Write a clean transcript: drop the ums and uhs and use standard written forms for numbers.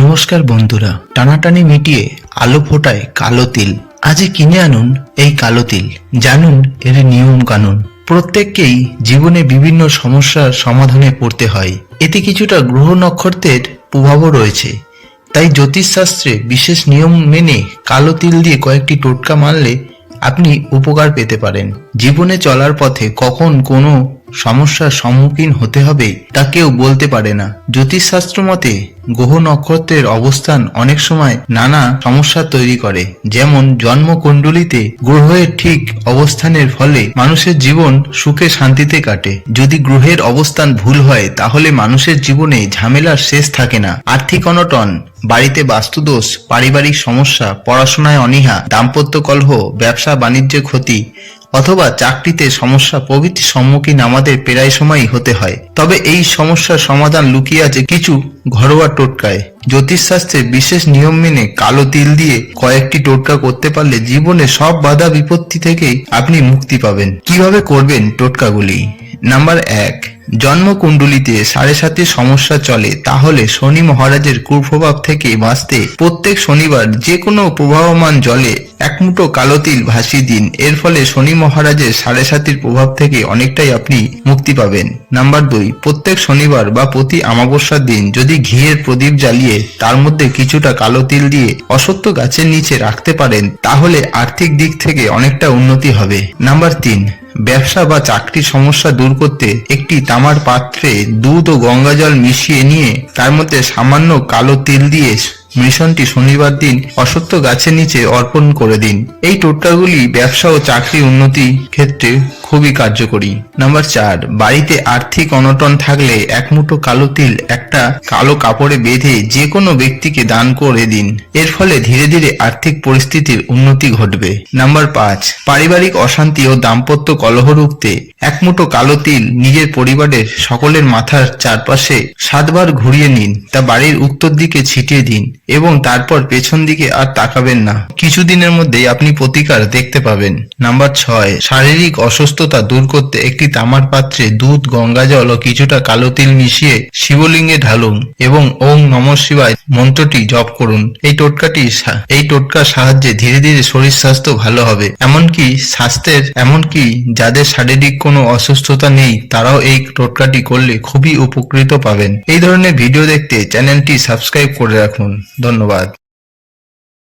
নমস্কার বন্ধুরা, টানাটানি মিটিয়ে আলো ফোটায় কালো তিল। আজই কিনে আনুন এই কালো তিল, জানুন এর নিয়ম কানুন। প্রত্যেককেই জীবনে বিভিন্ন সমস্যার সমাধানে পড়তে হয়। এতে কিছুটা গ্রহ নক্ষত্রের প্রভাবও রয়েছে। তাই জ্যোতিষশাস্ত্রে বিশেষ নিয়ম মেনে কালো তিল দিয়ে কয়েকটি টোটকা মানলে আপনি উপকার পেতে পারেন। জীবনে চলার পথে কখন কোনো সমস্যার সম্মুখীন হতে হবে তা কেউ বলতে পারে না। জ্যোতিষশাস্ত্র মতে গ্রহ নক্ষত্রের অবস্থান অনেক সময় নানা সমস্যা তৈরি করে। যেমন জন্মকুণ্ডলিতে গ্রহের ঠিক অবস্থানের ফলে মানুষের জীবন সুখে শান্তিতে কাটে। যদি গ্রহের অবস্থান ভুল হয় তাহলে মানুষের জীবনে ঝামেলার শেষ থাকে না। আর্থিক অনটন, বাড়িতে বাস্তুদোষ, পারিবারিক সমস্যা, পড়াশোনায় অনীহা, দাম্পত্য কলহ, ব্যবসা বাণিজ্যে ক্ষতি অথবা চাকরিতে সমস্যা প্রভৃতির সম্মুখীন আমাদের প্রায় সময়ই হতে হয়। তবে এই সমস্যার সমাধান লুকিয়ে আছে কিছু ঘরোয়া টোটকায়। জ্যোতিষশাস্ত্রে বিশেষ নিয়ম মেনে কালো তিল দিয়ে কয়েকটি টোটকা করতে পারলে জীবনে সব বাধা বিপত্তি থেকেই আপনি মুক্তি পাবেন। কিভাবে করবেন টোটকাগুলি? নাম্বার 1, জন্মকুণ্ডলিতে 7.5 সমস্যা চলে, তাহলে শনি মহারাজের কুপ্রভাব থেকে বাঁচতে প্রত্যেক শনিবার যে কোনো প্রবাহমান জলে এক মুঠো কালো তিল ভাসিয়ে দিন। এর ফলে শনি মহারাজের 7.5 প্রভাব থেকে অনেকটাই আপনি মুক্তি পাবেন। নাম্বার 2, প্রত্যেক শনিবার বা প্রতি অমাবস্যার দিন যদি ঘিয়ের প্রদীপ জ্বালিয়ে তার মধ্যে কিছুটা কালো তিল দিয়ে অশ্বত্থ গাছের নিচে রাখতে পারেন, তাহলে আর্থিক দিক থেকে অনেকটা উন্নতি হবে। নাম্বার 3, ব্যবসা বা চাকরির সমস্যা দূর করতে একটি তামার পাত্রে দুধ ও গঙ্গাজল মিশিয়ে নিয়ে তার মধ্যে সামান্য কালো তিল দিয়ে মিশ্রণটি শনিবার দিন অশ্বত্থ গাছের নিচে অর্পণ করে দিন। এই টোটকাগুলি ব্যবসা ও চাকরি উন্নতি ক্ষেত্রে খুবই কার্যকরী। নাম্বার 4, বাড়িতে আর্থিক অনটন থাকলে এক মুঠো কালো তিল একটা কালো কাপড়ে বেঁধে যে কোনো ব্যক্তিকে দান করে দিন। এর ফলে ধীরে ধীরে আর্থিক পরিস্থিতির উন্নতি ঘটবে। নাম্বার 5, পারিবারিক অশান্তি ও দাম্পত্য কলহ রুখতে এক মুঠো কালো তিল নিজের পরিবারের সকলের মাথার চারপাশে 7 বার ঘুরিয়ে নিন। তা বাড়ির উত্তর দিকে ছিটিয়ে দিন এবং তারপর পেছন দিকে আর তাকাবেন না। কিছুদিনের মধ্যেই আপনি প্রতিকার দেখতে পাবেন। নাম্বার 6, শারীরিক অসুস্থতা দূর করতে একটি তামার পাত্রে দুধ, গঙ্গাজল ও কিছুটা কালো তিল মিশিয়ে শিবলিঙ্গে ঢালুন এবং ওং নমঃ শিবায় মন্ত্রটি জপ করুন। এই টোটকার সাহায্যে ধীরে ধীরে শরীর স্বাস্থ্য ভালো হবে। এমনকি যাদের শারীরিক কোনো অসুস্থতা নেই তারাও এই টোটকাটি করলে খুবই উপকৃত পাবেন। এই ধরনের ভিডিও দেখতে চ্যানেলটি সাবস্ক্রাইব করে রাখুন। ধন্যবাদ।